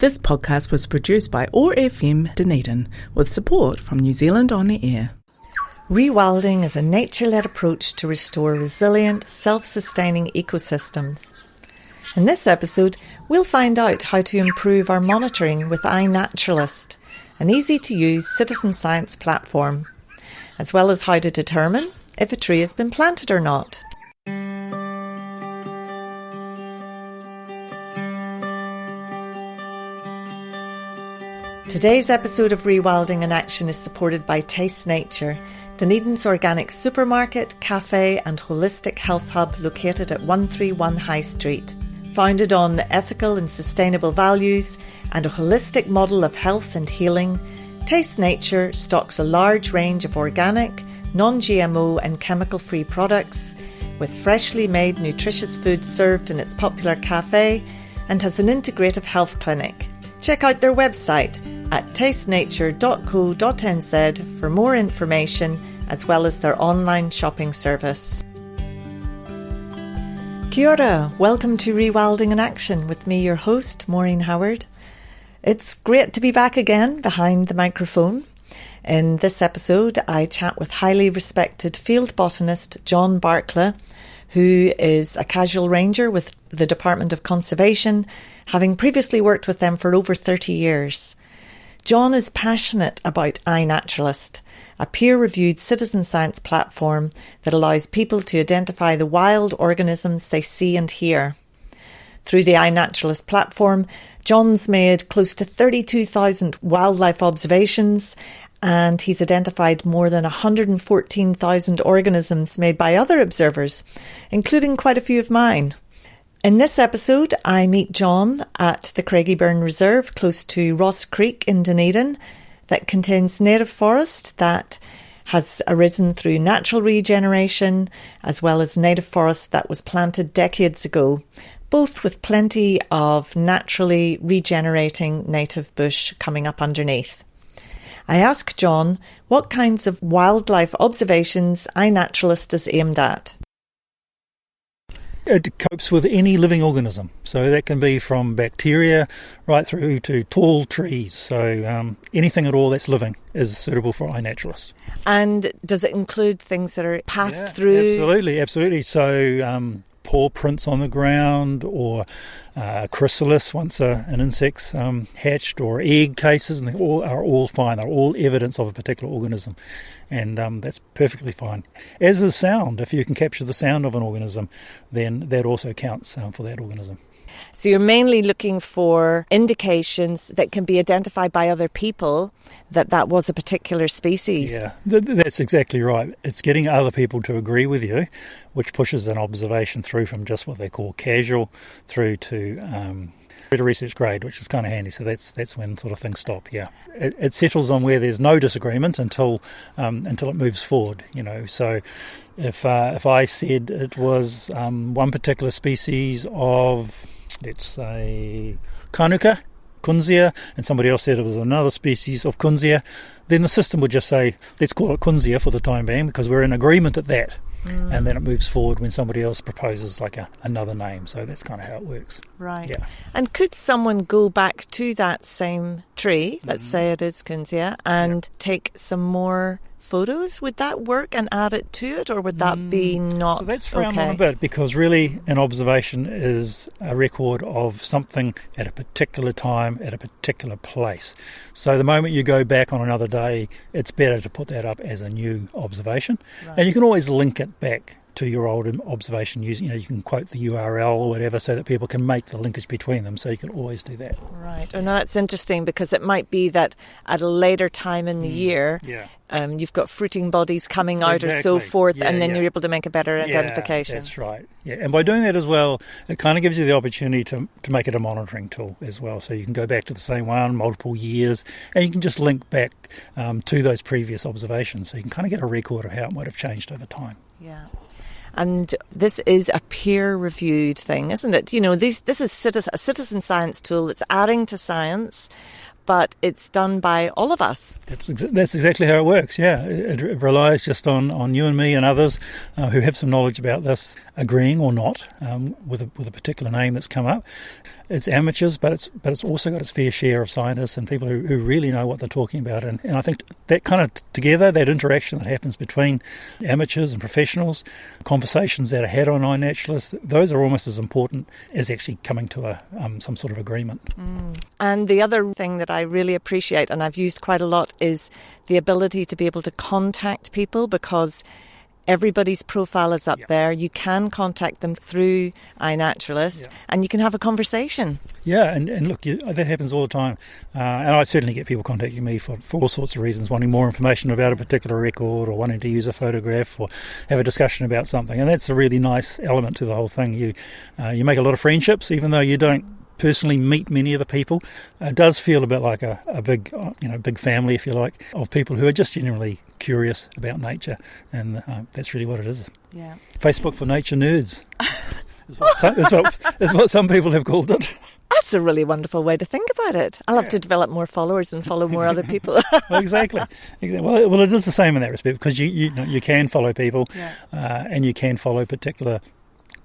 This podcast was produced by OAR FM Dunedin with support from New Zealand On Air. Rewilding is a nature-led approach to restore resilient, self-sustaining ecosystems. In this episode, we'll find out how to improve our monitoring with iNaturalist, an easy-to-use citizen science platform, as well as how to determine if a tree has been planted or not. Today's episode of Rewilding in Action is supported by Taste Nature, Dunedin's organic supermarket, cafe and holistic health hub located at 131 High Street. Founded on ethical and sustainable values and a holistic model of health and healing, Taste Nature stocks a large range of organic, non-GMO and chemical-free products, with freshly made nutritious food served in its popular cafe, and has an integrative health clinic. Check out their website at tastenature.co.nz for more information, as well as their online shopping service. Kia ora, welcome to Rewilding in Action with me, your host, Maureen Howard. It's great to be back again behind the microphone. In this episode, I chat with highly respected field botanist John Barkla, who is a casual ranger with the Department of Conservation, having previously worked with them for over 30 years. John is passionate about iNaturalist, a peer-reviewed citizen science platform that allows people to identify the wild organisms they see and hear. Through the iNaturalist platform, John's made close to 32,000 wildlife observations, and he's identified more than 114,000 organisms made by other observers, including quite a few of mine. In this episode, I meet John at the Craigieburn Reserve close to Ross Creek in Dunedin that contains native forest that has arisen through natural regeneration, as well as native forest that was planted decades ago, both with plenty of naturally regenerating native bush coming up underneath. I ask John what kinds of wildlife observations iNaturalist is aimed at. It copes with any living organism, so that can be from bacteria right through to tall trees. So anything at all that's living is suitable for iNaturalist. And does it include things that are passed through? Absolutely. So paw prints on the ground, or chrysalis once an insect's hatched, or egg cases, and they are all fine. They're all evidence of a particular organism, and that's perfectly fine. As is sound. If you can capture the sound of an organism, then that also counts for that organism. So you're mainly looking for indications that can be identified by other people that was a particular species. Yeah, that's exactly right. It's getting other people to agree with you, which pushes an observation through from just what they call casual through to research grade, which is kind of handy. So that's when sort of things stop. Yeah, it settles on where there's no disagreement until it moves forward. So if I said it was one particular species of, let's say, Kanuka, Kunzea, and somebody else said it was another species of Kunzea, then the system would just say, let's call it Kunzea for the time being, because we're in agreement at that. And then it moves forward when somebody else proposes like another name. So that's kind of how it works. Right. Yeah. And could someone go back to that same tree, let's say it is Kunzea, and take some more photos? Would that work and add it to it, or would that be not? So that's frowned on a bit, because really an observation is a record of something at a particular time at a particular place. So the moment you go back on another day, it's better to put that up as a new observation. Right. And you can always link it back to your old observation using, you can quote the URL or whatever, so that people can make the linkage between them. So you can always do that. Right. Oh, no, that's interesting, because it might be that at a later time in the year, you've got fruiting bodies coming out or so forth, and then you're able to make a better identification. That's right. Yeah, and by doing that as well, it kind of gives you the opportunity to make it a monitoring tool as well. So you can go back to the same one multiple years, and you can just link back to those previous observations. So you can kind of get a record of how it might have changed over time. Yeah. And this is a peer-reviewed thing, isn't it? This is a citizen science tool that's adding to science, but it's done by all of us. That's exactly how it works, yeah. It relies just on you and me and others who have some knowledge about this, agreeing or not with a particular name that's come up. it's amateurs, but it's also got its fair share of scientists and people who really know what they're talking about. And I think that kind of together, that interaction that happens between amateurs and professionals, conversations that are had on iNaturalist, those are almost as important as actually coming to some sort of agreement. And the other thing that I really appreciate, and I've used quite a lot, is the ability to be able to contact people, because everybody's profile is up there. You can contact them through iNaturalist and you can have a conversation. Yeah, and look, that happens all the time. And I certainly get people contacting me for all sorts of reasons, wanting more information about a particular record or wanting to use a photograph or have a discussion about something. And that's a really nice element to the whole thing. You make a lot of friendships, even though you don't personally meet many of the people. It does feel a bit like a big family, if you like, of people who are just genuinely curious about nature, and that's really what it is. Yeah. Facebook for nature nerds is what some people have called it. That's a really wonderful way to think about it. I'll have to develop more followers and follow more other people. Well, exactly. Well, it is the same in that respect, because you can follow people, and you can follow particular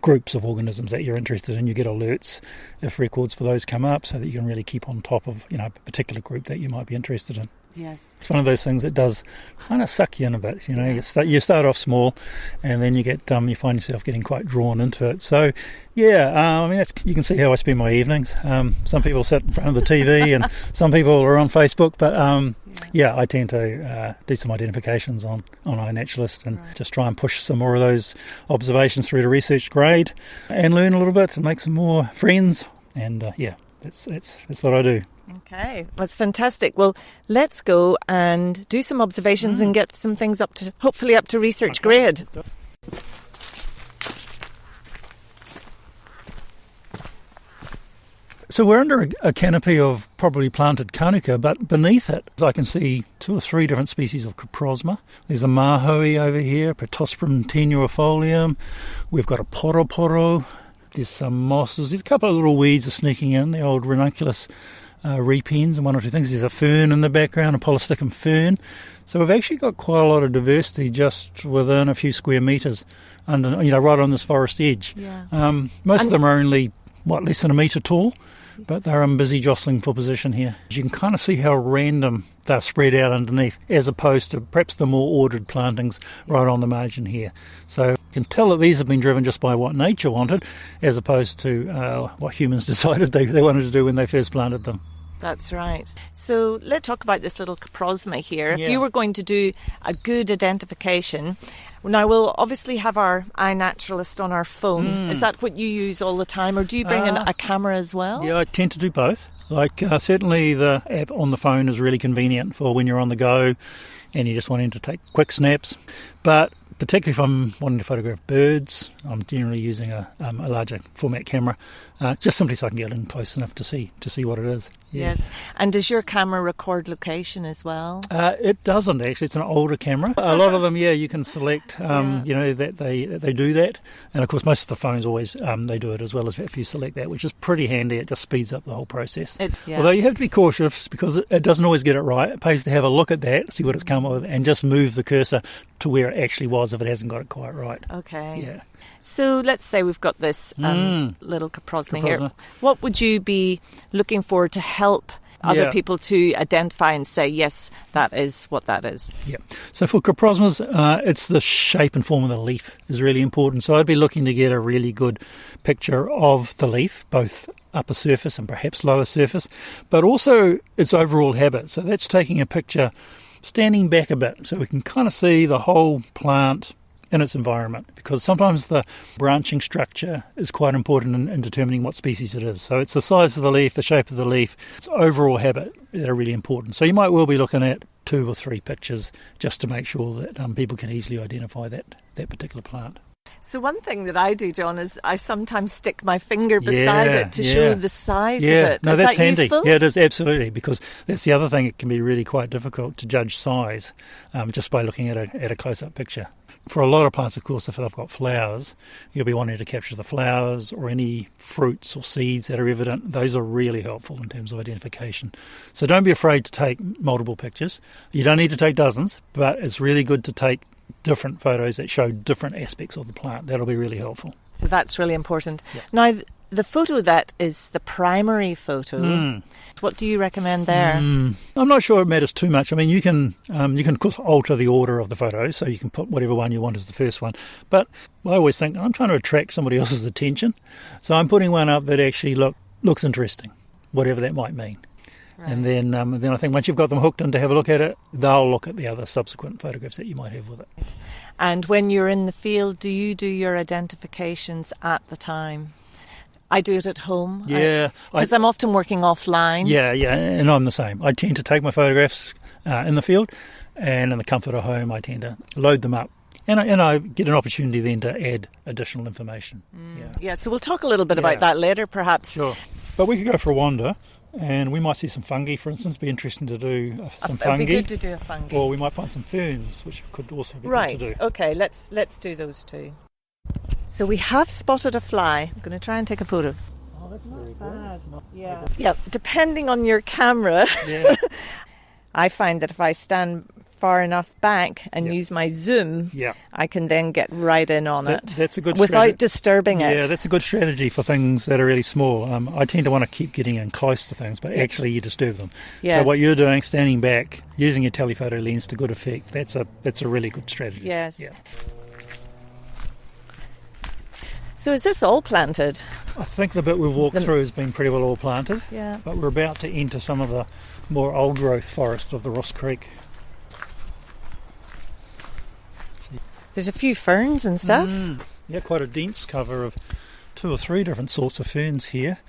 groups of organisms that you're interested in. You get alerts if records for those come up, so that you can really keep on top of a particular group that you might be interested in. Yes. It's one of those things that does kind of suck you in a bit. You start off small, and then you find yourself getting quite drawn into it. So, you can see how I spend my evenings. Some people sit in front of the TV, and some people are on Facebook. But I tend to do some identifications on iNaturalist and just try and push some more of those observations through to research grade, and learn a little bit and make some more friends. And that's what I do. Okay, that's fantastic. Well, let's go and do some observations and get some things hopefully up to research grade. So we're under a canopy of probably planted kanuka, but beneath it I can see 2 or 3 different species of coprosma. There's a mahoe over here, Protosporum tenuifolium. We've got a poroporo. There's some mosses. There's a couple of little weeds are sneaking in, the old ranunculus repens and 1 or 2 things. There's a fern in the background, a polysticum fern. So we've actually got quite a lot of diversity just within a few square metres, right on this forest edge. Yeah. Most of them are only less than a metre tall, but they're busy jostling for position here. You can kind of see how random they're spread out underneath, as opposed to perhaps the more ordered plantings right on the margin here. So you can tell that these have been driven just by what nature wanted, as opposed to what humans decided they wanted to do when they first planted them. That's right. So let's talk about this little coprosma here. If you were going to do a good identification, now we'll obviously have our iNaturalist on our phone. Is that what you use all the time, or do you bring in a camera as well? Yeah, I tend to do both. Certainly the app on the phone is really convenient for when you're on the go and you're just wanting to take quick snaps. But particularly if I'm wanting to photograph birds, I'm generally using a larger format camera, just simply so I can get in close enough to see what it is. Yeah. Yes. And does your camera record location as well? It doesn't actually. It's an older camera. A lot of them, you can select, that they do that. And of course, most of the phones always they do it as well, as if you select that, which is pretty handy. It just speeds up the whole process. Although you have to be cautious, because it doesn't always get it right. It pays to have a look at that, see what it's come up with, and just move the cursor to where it actually was if it hasn't got it quite right. Okay. Yeah. So let's say we've got this little coprosma here. What would you be looking for to help other people to identify and say, yes, that is what that is? Yeah. So for coprosmas, it's the shape and form of the leaf is really important. So I'd be looking to get a really good picture of the leaf, both upper surface and perhaps lower surface, but also its overall habit. So that's taking a picture standing back a bit, so we can kind of see the whole plant in its environment, because sometimes the branching structure is quite important in determining what species it is. So it's the size of the leaf, the shape of the leaf, its overall habit that are really important. So you might well be looking at 2 or 3 pictures just to make sure that people can easily identify that particular plant. So one thing that I do, John, is I sometimes stick my finger beside it to show the size of it. No, is that's that handy. useful? Yeah, it is, absolutely, because that's the other thing. It can be really quite difficult to judge size just by looking at a close-up picture. For a lot of plants, of course, if they've got flowers, you'll be wanting to capture the flowers or any fruits or seeds that are evident. Those are really helpful in terms of identification. So don't be afraid to take multiple pictures. You don't need to take dozens, but it's really good to take different photos that show different aspects of the plant. That'll be really helpful. So that's really important. Yeah. Now, The photo that is the primary photo, what do you recommend there? I'm not sure it matters too much. I mean, you can of course alter the order of the photos, so you can put whatever one you want as the first one. But I always think I'm trying to attract somebody else's attention, so I'm putting one up that actually looks interesting, whatever that might mean. Right. And then I think once you've got them hooked in to have a look at it, they'll look at the other subsequent photographs that you might have with it. And when you're in the field, do you do your identifications at the time? I do it at home. Yeah. Because I'm often working offline. Yeah, and I'm the same. I tend to take my photographs in the field, and in the comfort of home I tend to load them up. And I get an opportunity then to add additional information. Yeah, so we'll talk a little bit about that later, perhaps. Sure. But we could go for a wander, and we might see some fungi, for instance. Be interesting to do some fungi. It'd be good to do a fungi. Or we might find some ferns, which could also be right. good to do. Okay, let's do those two. So we have spotted a fly. I'm going to try and take a photo. Oh, that's very bad. Yeah. Yeah, depending on your camera, I find that if I stand far enough back and use my zoom, I can then get right in on it. That's a good without disturbing it. Yeah, that's a good strategy for things that are really small. I tend to want to keep getting in close to things, but actually you disturb them. Yes. So what you're doing, standing back, using your telephoto lens to good effect, that's a really good strategy. Yes. Yeah. So is this all planted? I think the bit we've walked through has been pretty well all planted. Yeah. But we're about to enter some of the more old growth forest of the Ross Creek. There's a few ferns and stuff. Yeah, quite a dense cover of 2 or 3 different sorts of ferns here.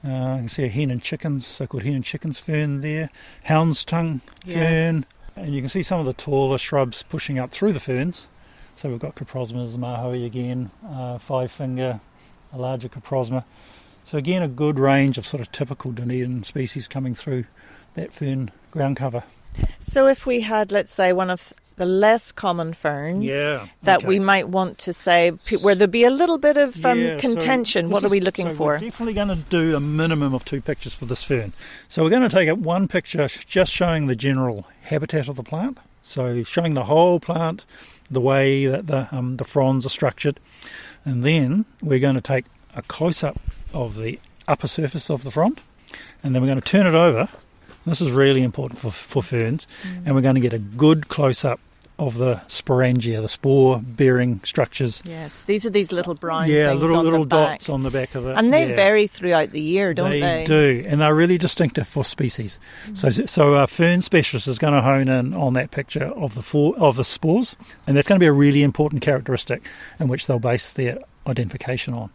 You can see a hen and chickens, so-called hen and chickens fern there, hound's tongue fern, and you can see some of the taller shrubs pushing up through the ferns. So we've got coprosmas, mahoe again, 5-finger, a larger coprosma. So again, a good range of sort of typical Dunedin species coming through that fern ground cover. So if we had, let's say, one of the less common ferns that we might want to say, where there'd be a little bit of contention, what are we looking for? We're definitely going to do a minimum of 2 pictures for this fern. So we're going to take one picture just showing the general habitat of the plant, so showing the whole plant, the way that the fronds are structured, and then we're going to take a close-up of the upper surface of the frond, and then we're going to turn it over. This is really important for ferns, and we're going to get a good close-up of the sporangia, the spore-bearing structures. Yes, these are these little brown things little on the back. dots on the back of it. And they vary throughout the year, don't they? They do, and they're really distinctive for species. So our fern specialist is going to hone in on that picture of the spores, and that's going to be a really important characteristic in which they'll base their identification on.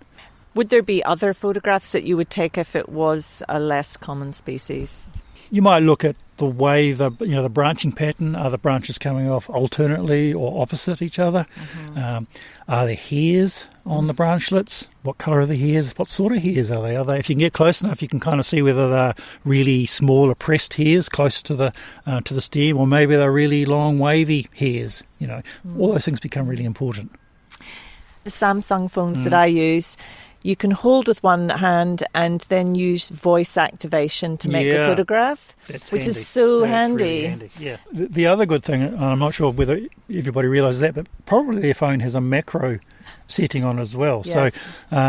Would there be other photographs that you would take if it was a less common species? You might look at the way the branching pattern. Are the branches coming off alternately or opposite each other? Are there hairs on the branchlets? What colour are the hairs? What sort of hairs are they? If you can get close enough, you can kind of see whether they're really small, oppressed hairs close to the stem, or maybe they're really long, wavy hairs. All those things become really important. The Samsung phones that I use, you can hold with one hand and then use voice activation to make a photograph, which is so handy. Really handy. Yeah. The other good thing, and I'm not sure whether everybody realises that, but probably their phone has a macro setting on as well. Yes. So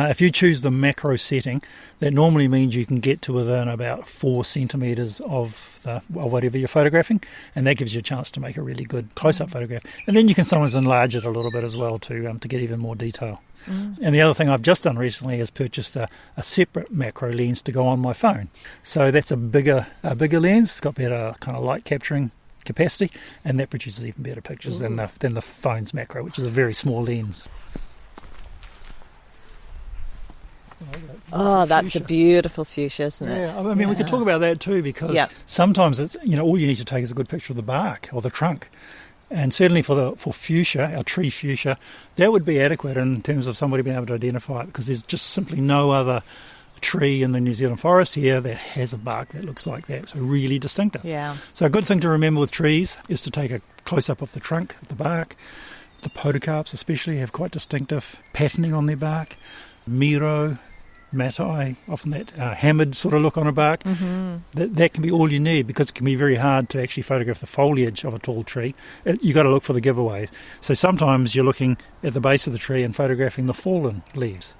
if you choose the macro setting, that normally means you can get to within about 4 centimetres of whatever you're photographing, and that gives you a chance to make a really good close-up photograph. And then you can sometimes enlarge it a little bit as well to get even more detail. And the other thing I've just done recently is purchased a separate macro lens to go on my phone. So that's a bigger lens. It's got better kind of light capturing capacity, and that produces even better pictures than the phone's macro, which is a very small lens. Oh, that's fuchsia. A beautiful fuchsia, isn't it? Yeah, I mean, we could talk about that too, because sometimes it's all you need to take is a good picture of the bark or the trunk. And certainly for fuchsia, our tree fuchsia, that would be adequate in terms of somebody being able to identify it, because there's just simply no other tree in the New Zealand forest here that has a bark that looks like that. So really distinctive. Yeah. So a good thing to remember with trees is to take a close-up of the trunk, the bark. The podocarps especially have quite distinctive patterning on their bark. Miro, matai, often that hammered sort of look on a bark. That can be all you need, because it can be very hard to actually photograph the foliage of a tall tree. You've got to look for the giveaways. So sometimes you're looking at the base of the tree and photographing the fallen leaves.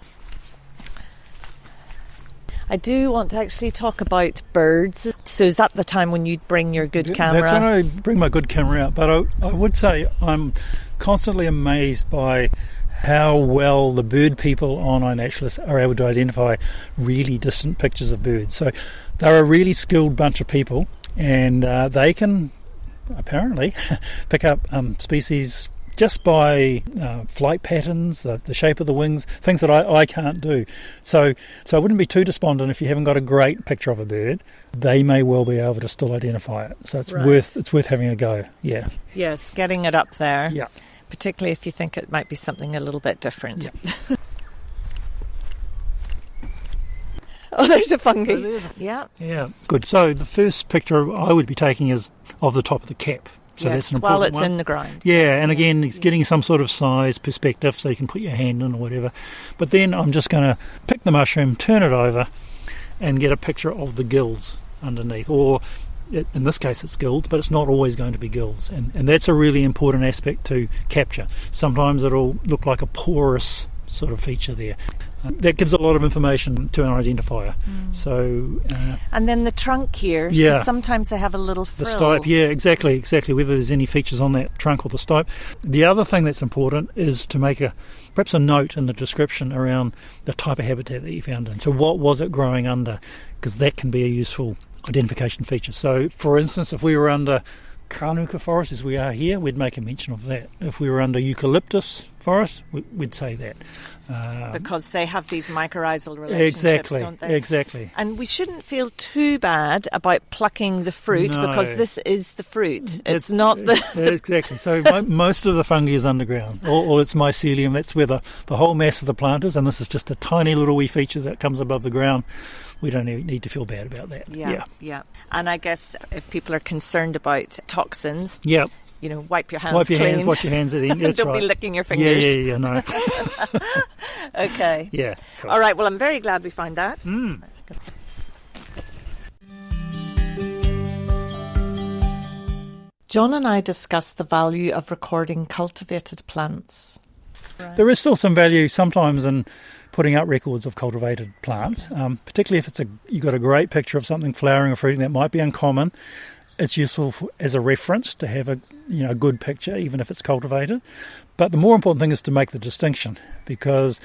I do want to actually talk about birds. So is that the time when you bring your good camera? That's when I bring my good camera out. But I would say I'm constantly amazed by how well the bird people on iNaturalist are able to identify really distant pictures of birds. So they're a really skilled bunch of people, and they can apparently pick up species just by flight patterns, the shape of the wings, things that I can't do. So I wouldn't be too despondent if you haven't got a great picture of a bird. They may well be able to still identify it. So it's worth having a go. Yeah. Yes, getting it up there. Yeah. Particularly if you think it might be something a little bit different. Yeah. Oh, there's a fungi. Yeah. Yeah, it's good. So the first picture I would be taking is of the top of the cap. So yes, that's an important while it's one. in the ground. Yeah, and again, it's getting some sort of size perspective so you can put your hand in or whatever. But then I'm just going to pick the mushroom, turn it over, and get a picture of the gills underneath. Or in this case it's gills, but it's not always going to be gills. And that's a really important aspect to capture. Sometimes it'll look like a porous sort of feature there. That gives a lot of information to an identifier. So, and then the trunk here, yeah, sometimes they have a little frill. The stipe, yeah, exactly, whether there's any features on that trunk or the stipe. The other thing that's important is to make perhaps a note in the description around the type of habitat that you found in. So what was it growing under? Because that can be a useful identification feature. So, for instance, if we were under Kanuka forest, as we are here, we'd make a mention of that. If we were under eucalyptus forest, we'd say that. Because they have these mycorrhizal relationships, don't they? Exactly. And we shouldn't feel too bad about plucking the fruit, because this is the fruit. It's not the... Exactly. So most of the fungi is underground, or it's mycelium. That's where the whole mass of the plant is, and this is just a tiny little wee feature that comes above the ground. We don't need to feel bad about that. Yeah. And I guess if people are concerned about toxins, yeah, wipe your hands clean. Wash your hands at the end. That's Don't right. be licking your fingers. Yeah, no. Okay. Yeah. Cool. All right, well, I'm very glad we found that. John and I discussed the value of recording cultivated plants. Right. There is still some value sometimes in putting up records of cultivated plants, particularly if you've got a great picture of something flowering or fruiting that might be uncommon. It's useful as a reference to have a good picture, even if it's cultivated. But the more important thing is to make the distinction, because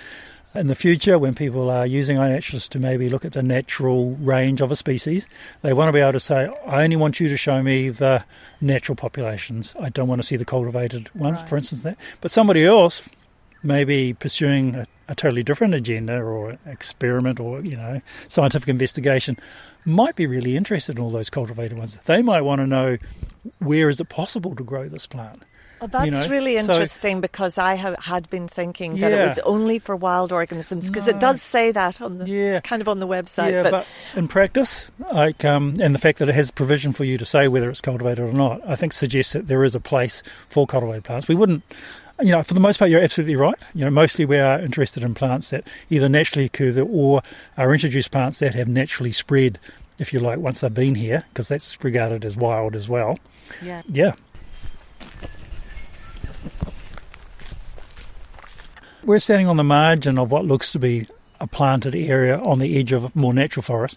in the future, when people are using iNaturalist to maybe look at the natural range of a species, they want to be able to say, I only want you to show me the natural populations. I don't want to see the cultivated ones, for instance. But somebody else may be pursuing a totally different agenda or experiment or, scientific investigation, might be really interested in all those cultivated ones. They might want to know, where is it possible to grow this plant? Oh, that's really interesting, because I had been thinking that it was only for wild organisms, because it does say that on the kind of on the website. Yeah, but in practice, and the fact that it has provision for you to say whether it's cultivated or not, I think suggests that there is a place for cultivated plants. We wouldn't, for the most part, you're absolutely right. Mostly we are interested in plants that either naturally occur there or are introduced plants that have naturally spread, if you like, once they've been here, because that's regarded as wild as well. Yeah. We're standing on the margin of what looks to be a planted area on the edge of a more natural forest.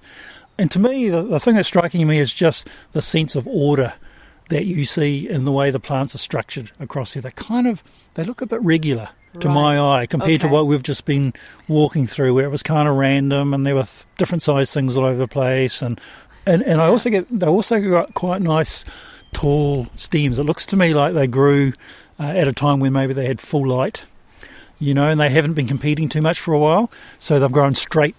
And to me, the thing that's striking me is just the sense of order that you see in the way the plants are structured across here. They look a bit regular to my eye compared to what we've just been walking through, where it was kind of random and there were different sized things all over the place. And they also got quite nice tall stems. It looks to me like they grew at a time when maybe they had full light, and they haven't been competing too much for a while, so they've grown straight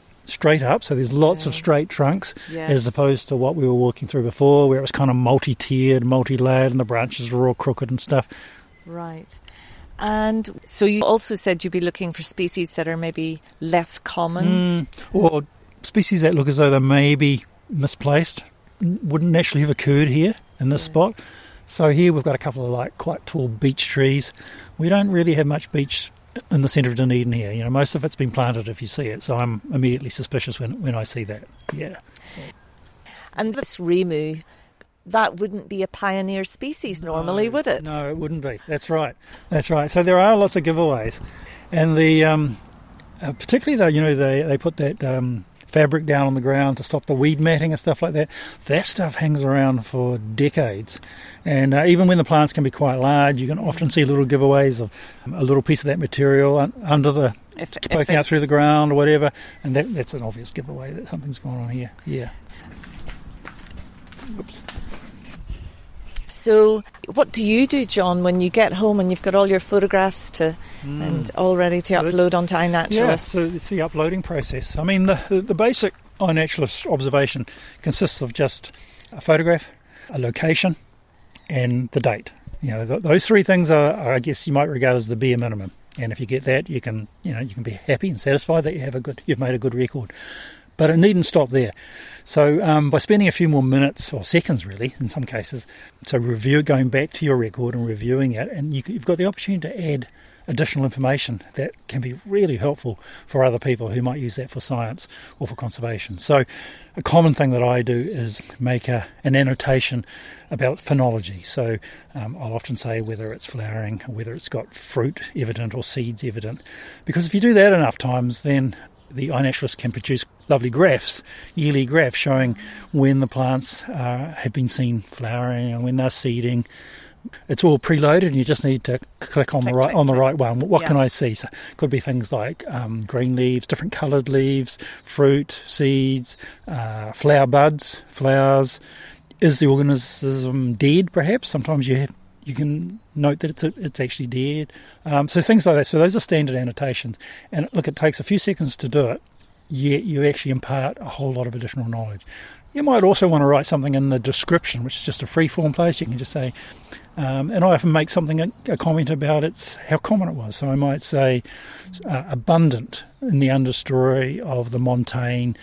up, so there's lots of straight trunks, as opposed to what we were walking through before, where it was kind of multi-tiered, multi-layered, and the branches were all crooked and stuff. Right. And so you also said you'd be looking for species that are maybe less common? Or species that look as though they may be misplaced, wouldn't naturally have occurred here in this spot. So here we've got a couple of quite tall beech trees. We don't really have much beech in the centre of Dunedin here. Most of it's been planted if you see it, so I'm immediately suspicious when I see that. Yeah. And this Remu, that wouldn't be a pioneer species normally, would it? No, it wouldn't be. That's right. So there are lots of giveaways. And the particularly though, they put that fabric down on the ground to stop the weed matting and stuff like that. That stuff hangs around for decades. And even when the plants can be quite large, you can often see little giveaways of a little piece of that material under the poking out through the ground or whatever, and that's an obvious giveaway that something's going on here. Yeah. Oops. So what do you do, John, when you get home and you've got all your photographs and all ready to upload onto iNaturalist? Yeah, so it's the uploading process. I mean, the basic iNaturalist observation consists of just a photograph, a location, and the date. Those three things are, I guess, you might regard as the bare minimum. And if you get that, you can be happy and satisfied that you've made a good record. But it needn't stop there. So by spending a few more minutes, or seconds really, in some cases, so going back to your record and reviewing it, and you've got the opportunity to add additional information that can be really helpful for other people who might use that for science or for conservation. So a common thing that I do is make an annotation about phenology. So I'll often say whether it's flowering, whether it's got fruit evident or seeds evident. Because if you do that enough times, then the iNaturalist can produce lovely graphs, yearly graphs showing when the plants have been seen flowering and when they're seeding. It's all preloaded, and you just need to click on the right one. What can I see? So it could be things like green leaves, different coloured leaves, fruit, seeds, flower buds, flowers. Is the organism dead? Perhaps sometimes you can note that it's actually dead. So things like that. So those are standard annotations. And look, it takes a few seconds to do it, yet you actually impart a whole lot of additional knowledge. You might also want to write something in the description, which is just a free-form place. You can just say, and I often make a comment about how common it was. So I might say abundant in the understory of the montane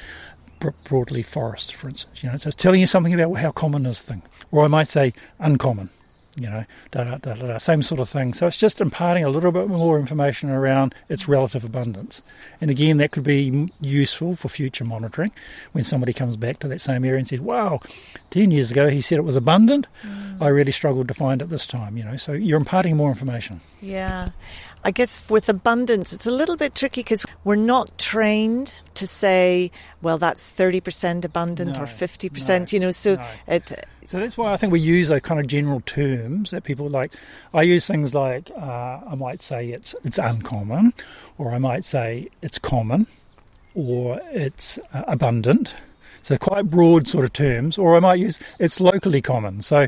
broadleaf forest, for instance. So it's telling you something about how common this thing. Or I might say uncommon. Same sort of thing. So it's just imparting a little bit more information around its relative abundance. And again, that could be useful for future monitoring when somebody comes back to that same area and says, wow, 10 years ago he said it was abundant. I really struggled to find it this time, So you're imparting more information. Yeah. I guess with abundance, it's a little bit tricky because we're not trained to say, well, that's 30% abundant or 50%, So that's why I think we use those kind of general terms that people like. I use things like, I might say it's uncommon, or I might say it's common, or it's abundant. So quite broad sort of terms, or I might use it's locally common. So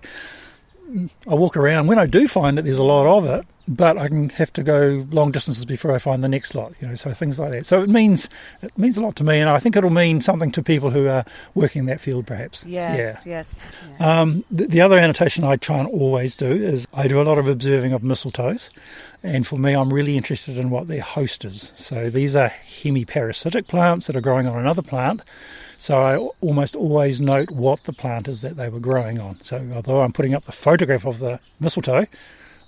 I walk around. When I do find it, there's a lot of it, but I can have to go long distances before I find the next lot, so things like that. So it means a lot to me, and I think it'll mean something to people who are working in that field perhaps. Yes. The other annotation I try and always do is I do a lot of observing of mistletoes, and for me I'm really interested in what their host is. So these are hemiparasitic plants that are growing on another plant. So I almost always note what the plant is that they were growing on. So although I'm putting up the photograph of the mistletoe,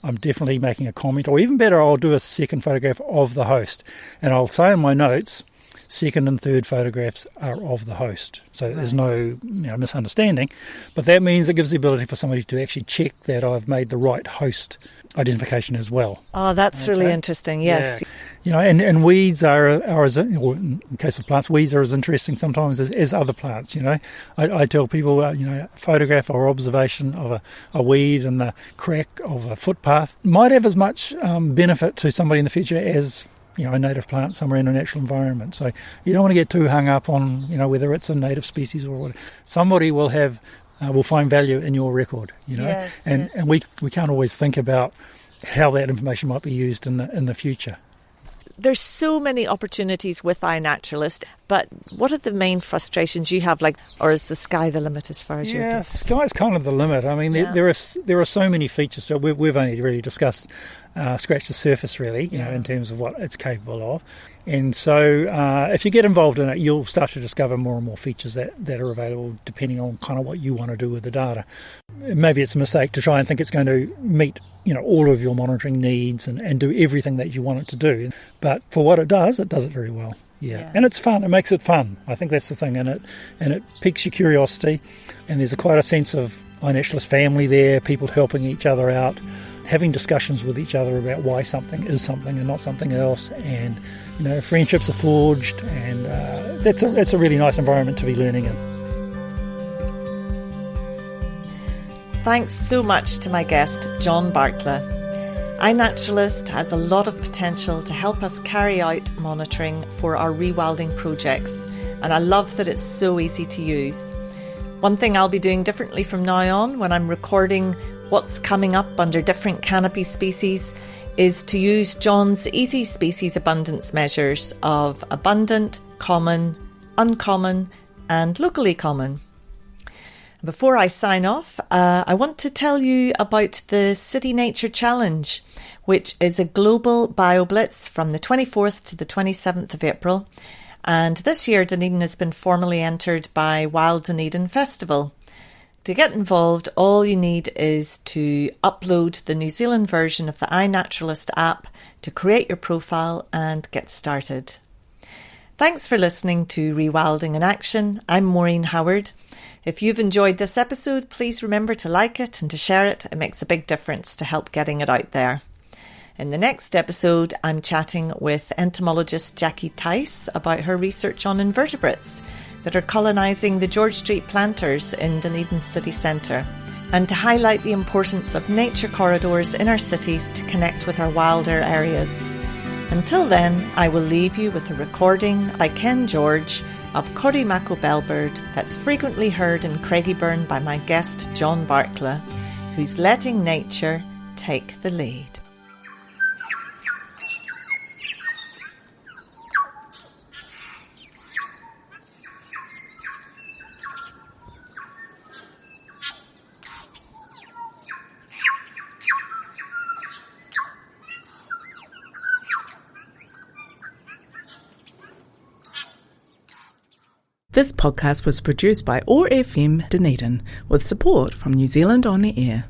I'm definitely making a comment, or even better, I'll do a second photograph of the host. And I'll say in my notes, second and third photographs are of the host. So there's no misunderstanding. But that means it gives the ability for somebody to actually check that I've made the right host identification as well. Oh, that's really interesting, yes. Yeah. And weeds are as, or in the case of plants, weeds are as interesting sometimes as other plants, I tell people, a photograph or observation of a weed in the crack of a footpath might have as much benefit to somebody in the future as a native plant somewhere in a natural environment. So you don't want to get too hung up on, whether it's a native species or what. Somebody will find value in your record, and we can't always think about how that information might be used in the future. There's so many opportunities with iNaturalist, but what are the main frustrations you have, or is the sky the limit as far as you're concerned? Yeah, sky's kind of the limit. I mean, there are so many features. So we've only really discussed scratch the surface, really, in terms of what it's capable of. And so if you get involved in it, you'll start to discover more and more features that are available depending on kind of what you want to do with the data. Maybe it's a mistake to try and think it's going to meet all of your monitoring needs and do everything that you want it to do. But for what it does it very well. Yeah. And it's fun. It makes it fun. I think that's the thing. And it piques your curiosity. And there's quite a sense of iNaturalist family there, people helping each other out, having discussions with each other about why something is something and not something else. And friendships are forged, and that's a really nice environment to be learning in. Thanks so much to my guest, John Barkla. iNaturalist has a lot of potential to help us carry out monitoring for our rewilding projects, and I love that it's so easy to use. One thing I'll be doing differently from now on when I'm recording what's coming up under different canopy species is to use John's easy species abundance measures of abundant, common, uncommon, and locally common. Before I sign off, I want to tell you about the City Nature Challenge, which is a global BioBlitz from the 24th to the 27th of April. And this year, Dunedin has been formally entered by Wild Dunedin Festival. To get involved, all you need is to upload the New Zealand version of the iNaturalist app to create your profile and get started. Thanks for listening to Rewilding in Action. I'm Maureen Howard. If you've enjoyed this episode, please remember to like it and to share it. It makes a big difference to help getting it out there. In the next episode, I'm chatting with entomologist Jackie Tice about her research on invertebrates that are colonising the George Street planters in Dunedin's city centre, and to highlight the importance of nature corridors in our cities to connect with our wilder areas. Until then, I will leave you with a recording by Ken George of Craigieburn bellbird that's frequently heard in Craigieburn by my guest John Barkla, who's letting nature take the lead. This podcast was produced by OAR FM Dunedin with support from New Zealand On the Air.